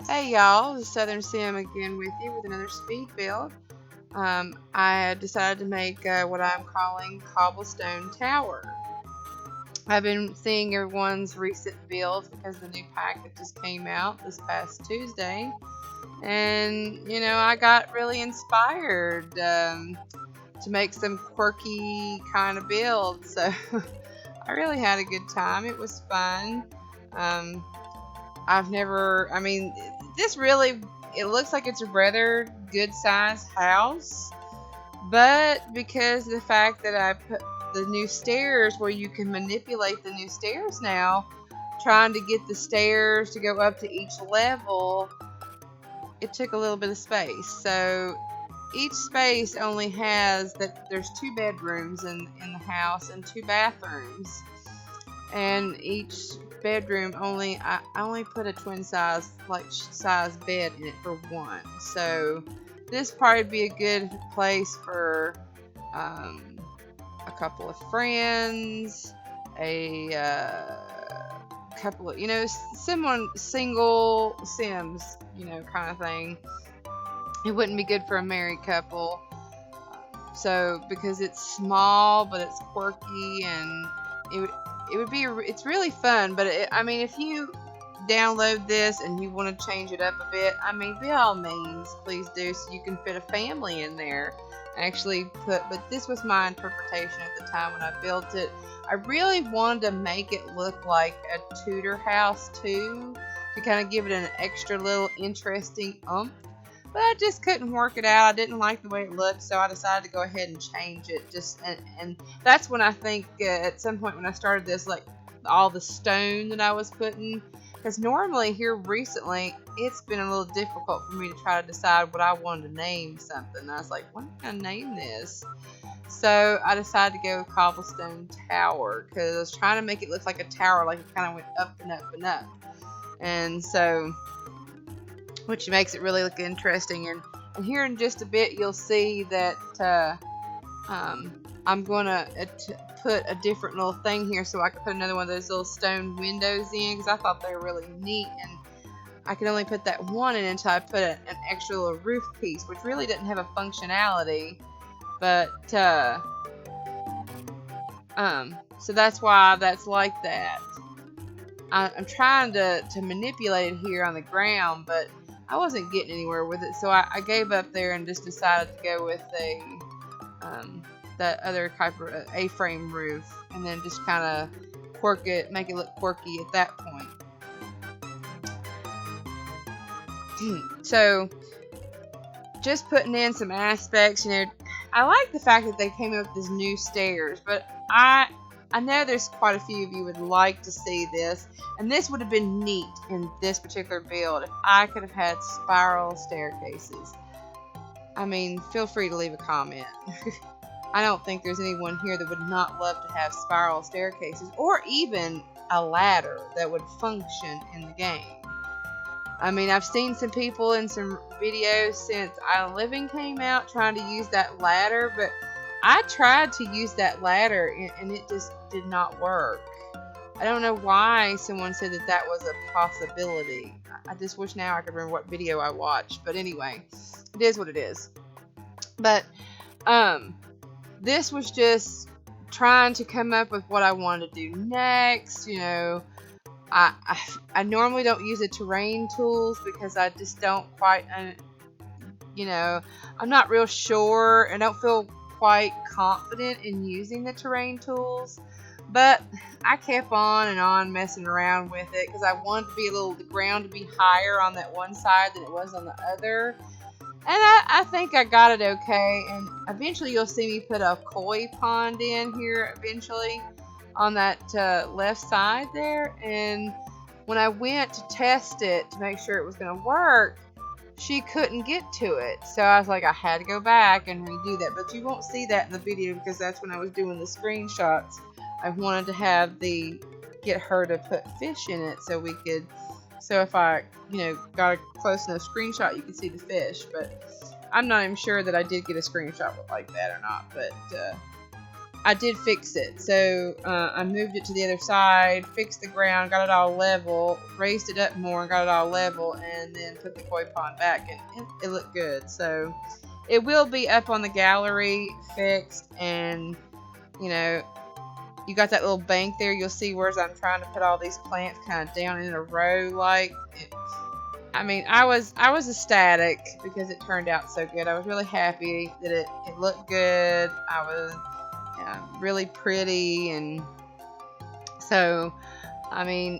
Hey y'all, the TheSouthernSimm again with you with another speed build. I decided to make what I'm calling Cobblestone Tower. I've been seeing everyone's recent builds because the new pack that just came out this past Tuesday. And, I got really inspired to make some quirky kind of builds. So I really had a good time. It was fun. Um, this really, it looks like it's a rather good sized house, but because of the fact that I put the new stairs where you can manipulate the new stairs now, trying to get the stairs to go up to each level, it took a little bit of space. So each space only has that there's 2 bedrooms in the house and 2 bathrooms, and each bedroom I only put a twin size bed in it for one. So this probably be a good place for a couple of friends, a couple of someone single sims, kind of thing. It wouldn't be good for a married couple. So because it's small but it's quirky, and it's really fun. But if you download this and you want to change it up a bit, by all means, please do, so you can fit a family in there. But this was my interpretation at the time when I built it. I really wanted to make it look like a Tudor house too, to kind of give it an extra little interesting oomph. But I just couldn't work it out. I didn't like the way it looked, so I decided to go ahead and change it. And that's when I think at some point when I started this, like all the stone that I was putting, because normally here recently it's been a little difficult for me to try to decide what I wanted to name something. I was like, what am I gonna name this? So I decided to go with Cobblestone Tower because I was trying to make it look like a tower, like it kind of went up and up and up, and so, which makes it really look interesting. And here in just a bit, you'll see that I'm going to put a different little thing here so I can put another one of those little stone windows in, because I thought they were really neat. And I could only put that one in until I put an extra little roof piece, which really didn't have a functionality. But so that's why that's like that. I'm trying to manipulate it here on the ground, but I wasn't getting anywhere with it, so I gave up there and just decided to go with that other type of A-frame roof, and then just kind of make it look quirky at that point. So just putting in some aspects, I like the fact that they came up with these new stairs, but I know there's quite a few of you would like to see this, and this would have been neat in this particular build if I could have had spiral staircases. Feel free to leave a comment. I don't think there's anyone here that would not love to have spiral staircases, or even a ladder that would function in the game. I've seen some people in some videos since Island Living came out trying to use that ladder, but I tried to use that ladder and it just did not work. I don't know why someone said that was a possibility. I just wish now I could remember what video I watched. But anyway, it is what it is. But this was just trying to come up with what I wanted to do next. I normally don't use the terrain tools because I just don't quite, I'm not real sure. I don't feel quite confident in using the terrain tools, but I kept on and on messing around with it because I wanted the ground to be higher on that one side than it was on the other, and I think I got it okay. And eventually you'll see me put a koi pond in here eventually on that left side there, and when I went to test it to make sure it was going to work, she couldn't get to it, so I was like, I had to go back and redo that. But you won't see that in the video because that's when I was doing the screenshots. I wanted to get her to put fish in it so if I got a close enough screenshot, you could see the fish. But I'm not even sure that I did get a screenshot like that or not. But I did fix it. So I moved it to the other side, fixed the ground, got it all level, raised it up more and got it all level, and then put the koi pond back, and it looked good. So it will be up on the gallery fixed, and you know, you got that little bank there. You'll see where I'm trying to put all these plants kind of down in a row. I mean, I was ecstatic because it turned out so good. I was really happy that it looked good. I was really pretty, and so, I mean,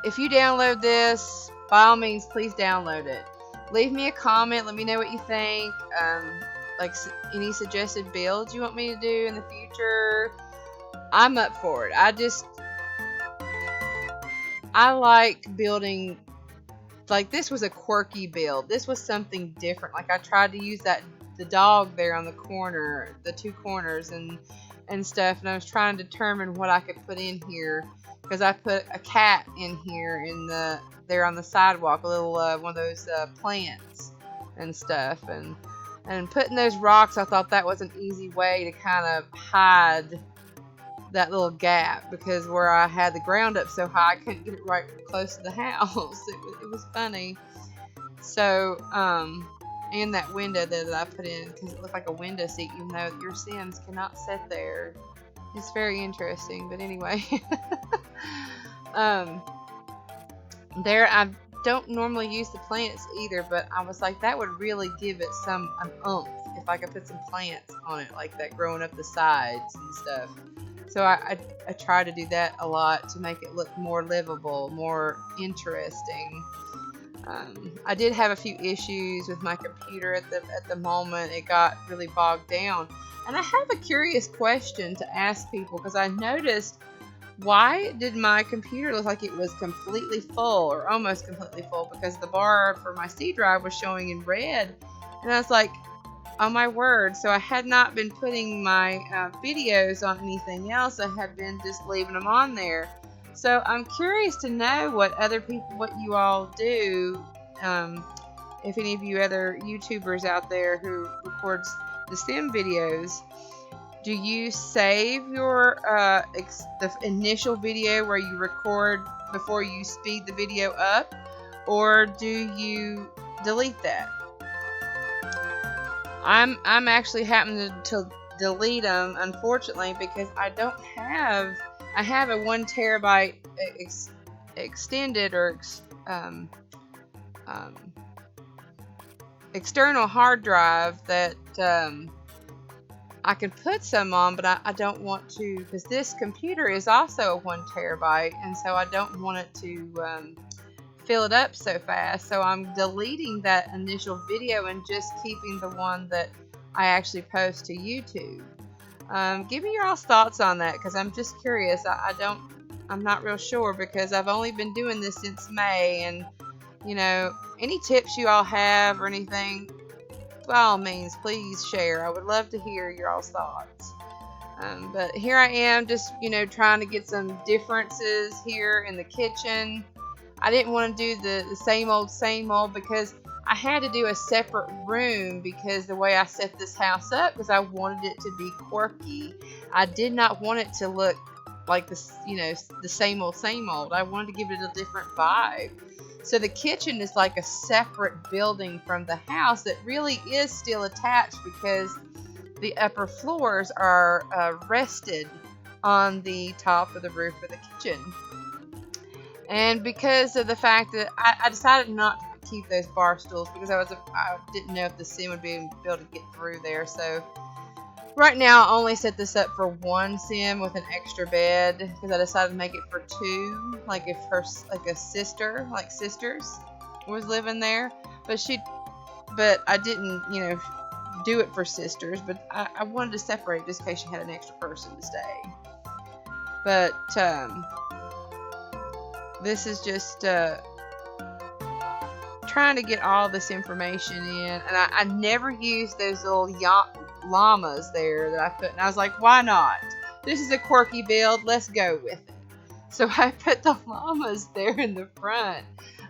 if you download this, by all means, please download it. Leave me a comment. Let me know what you think. Like any suggested builds you want me to do in the future. I'm up for it. I like building. Like, this was a quirky build. This was something different. Like, I tried to use the dog there on the corner, the two corners and stuff, and I was trying to determine what I could put in here, because I put a cat in here there on the sidewalk, a little one of those plants and stuff, and putting those rocks. I thought that was an easy way to kind of hide that little gap, because where I had the ground up so high, I couldn't get it right close to the house. It was funny. So, and that window that I put in, because it looked like a window seat, even though your Sims cannot sit there. It's very interesting, but anyway. There, I don't normally use the plants either, but I was like, that would really give it an oomph if I could put some plants on it like that, growing up the sides and stuff. So I try to do that a lot to make it look more livable, more interesting. I did have a few issues with my computer at the moment. It got really bogged down. And I have a curious question to ask people, because I noticed, why did my computer look like it was completely full, or almost completely full, because the bar for my C drive was showing in red. And I was like, oh my word. So I had not been putting my videos on anything else. I had been just leaving them on there. So I'm curious to know what you all do. If any of you other YouTubers out there who records the sim videos, do you save your the initial video where you record before you speed the video up, or do you delete that? I'm actually having to delete them, unfortunately, because I have a 1 terabyte extended or external hard drive that I can put some on, but I don't want to, because this computer is also a 1 terabyte, and so I don't want it to fill it up so fast. So I'm deleting that initial video and just keeping the one that I actually post to YouTube. Give me your all's thoughts on that, because I'm just curious. I'm not real sure, because I've only been doing this since May, and any tips you all have or anything, by all means, please share. I would love to hear your all's thoughts. But here I am, just trying to get some differences here in the kitchen. I didn't want to do the same old, because I had to do a separate room, because the way I set this house up, because I wanted it to be quirky. I did not want it to look like this, the same old. I wanted to give it a different vibe. So the kitchen is like a separate building from the house that really is still attached, because the upper floors are rested on the top of the roof of the kitchen. And because of the fact that I decided not to keep those bar stools, because I didn't know if the Sim would be able to get through there. So right now I only set this up for 1 Sim with an extra bed, because I decided to make it for 2, like if sisters was living there, but I didn't do it for sisters, but I wanted to separate just in case you had an extra person to stay. But this is just trying to get all this information in, and I never used those little llamas there that I put, and I was like, why not? This is a quirky build, let's go with it. So I put the llamas there in the front.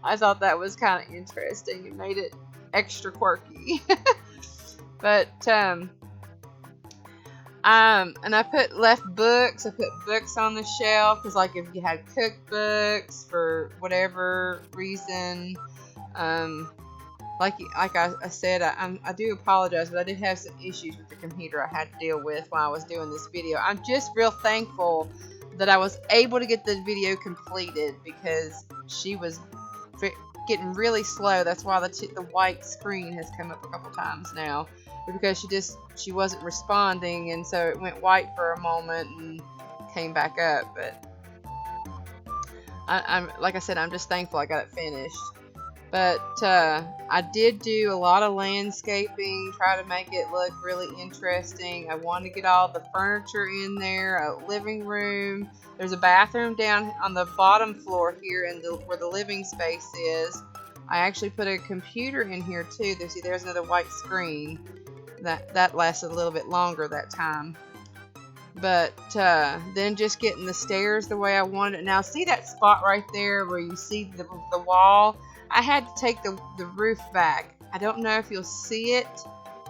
I thought that was kind of interesting. It made it extra quirky. But And I left books. I put books on the shelf because, like, if you had cookbooks for whatever reason, like I said, I do apologize, but I did have some issues with the computer I had to deal with while I was doing this video. I'm just real thankful that I was able to get the video completed because she was getting really slow. That's why the white screen has come up a couple times now, because she wasn't responding, and so it went white for a moment and came back up. But I'm like I said, I'm just thankful I got it finished. But I did do a lot of landscaping, try to make it look really interesting. I wanted to get all the furniture in there, a living room. There's a bathroom down on the bottom floor here where the living space is. I actually put a computer in here too. There's another white screen. That lasted a little bit longer that time. But then just getting the stairs the way I wanted it. Now see that spot right there where you see the wall? I had to take the roof back. I don't know if you'll see it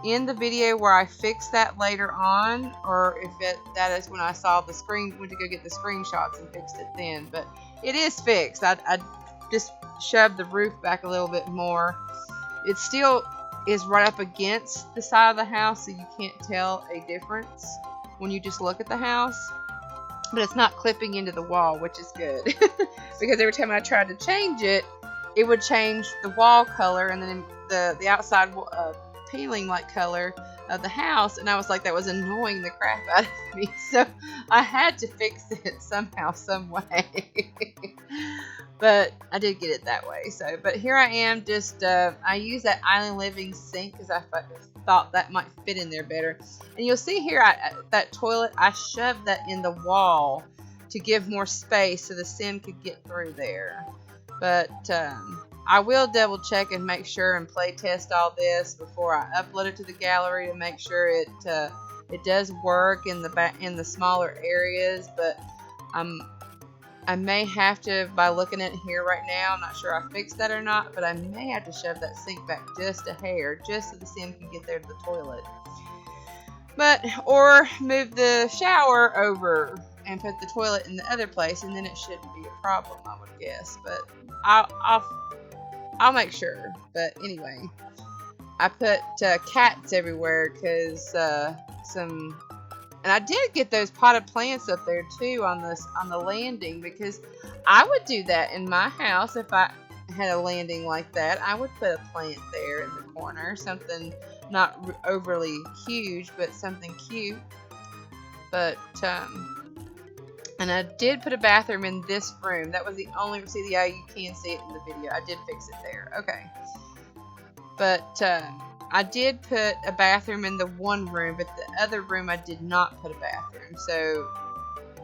in the video where I fix that later on, or if that is when I saw went to go get the screenshots and fixed it then. But it is fixed. I just shoved the roof back a little bit more. It still is right up against the side of the house, so you can't tell a difference when you just look at the house. But it's not clipping into the wall, which is good. Because every time I tried to change it, it would change the wall color and then the outside peeling like color of the house, and I was like, that was annoying the crap out of me. So I had to fix it somehow, some way. But I did get it that way. So, but here I am. Just I use that island living sink because I thought that might fit in there better. And you'll see here that toilet, I shoved that in the wall to give more space so the sim could get through there. But I will double check and make sure and play test all this before I upload it to the gallery to make sure it does work in the smaller areas. But I may have to, by looking at it here right now, I'm not sure I fixed that or not, but I may have to shove that sink back just a hair, just so the sim can get there to the toilet. Or move the shower over and put the toilet in the other place, and then it shouldn't be a problem, I would guess. But I'll make sure. But anyway, I put cats everywhere because and I did get those potted plants up there too on the landing, because I would do that in my house if I had a landing like that. I would put a plant there in the corner, something not overly huge, but something cute. But and I did put a bathroom in this room. That was the only, you can see it in the video. I did fix it there. Okay. But I did put a bathroom in the one room, but the other room I did not put a bathroom. So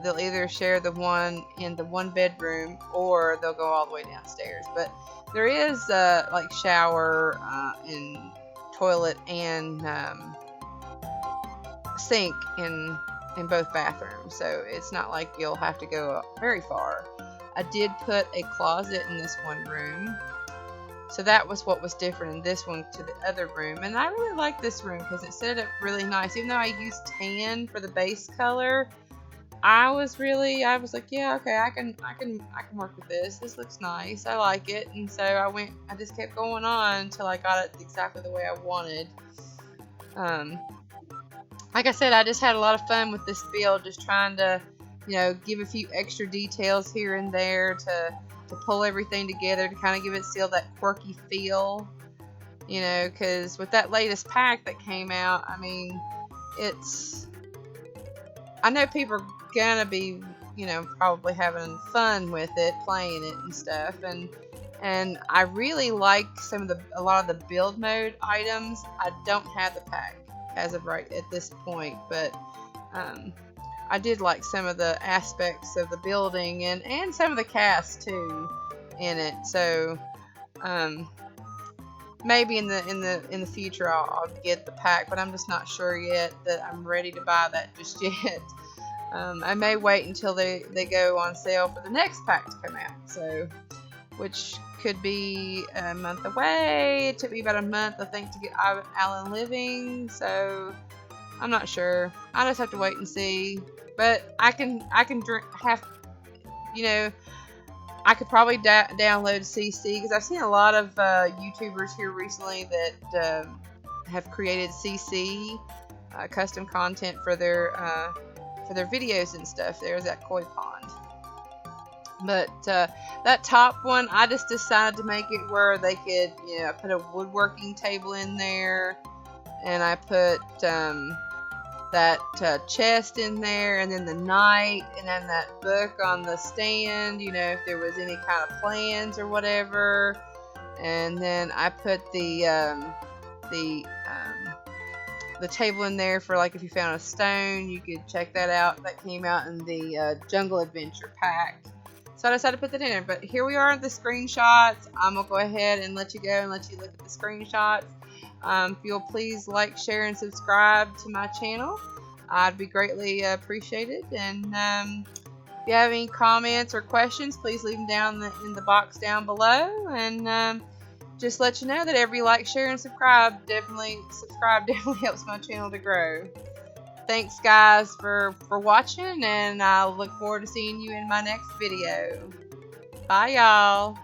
they'll either share the one in the one bedroom, or they'll go all the way downstairs. But there is like shower and toilet and sink in both bathrooms, so it's not like you'll have to go very far. I did put a closet in this one room, so that was what was different in this one to the other room. And I really like this room because it set it up really nice. Even though I used tan for the base color, I was like, yeah, okay, I can work with this. This looks nice. I like it. And so I just kept going on until I got it exactly the way I wanted. Like I said, I just had a lot of fun with this build, just trying to, give a few extra details here and there to pull everything together to kind of give it still that quirky feel, because with that latest pack that came out, I mean, I know people are gonna be, probably having fun with it, playing it and stuff, and I really like a lot of the build mode items. I don't have the pack as of right at this point, but I did like some of the aspects of the building and some of the cast too in it. So maybe in the future I'll get the pack, but I'm just not sure yet that I'm ready to buy that just yet. I may wait until they go on sale for the next pack to come out, so which could be a month away. It took me about a month, I think, to get Island Living, so I'm not sure. I just have to wait and see. But I can drink have, you know, I could probably download CC because I've seen a lot of YouTubers here recently that have created CC custom content for their videos and stuff. There's that koi pond. But that top one, I just decided to make it where they could, you know, I put a woodworking table in there, and I put that chest in there, and then the knight, and then that book on the stand, you know, if there was any kind of plans or whatever. And then I put the table in there for, like, if you found a stone, you could check that out. That came out in the Jungle Adventure pack. So I decided to put that in there. But here we are at the screenshots. I'm going to go ahead and let you go and let you look at the screenshots. If you'll please like, share, and subscribe to my channel, I'd be greatly appreciated. And if you have any comments or questions, please leave them down in the box down below. And just let you know that every like, share, and subscribe definitely helps my channel to grow. Thanks, guys, for watching, and I look forward to seeing you in my next video. Bye, y'all.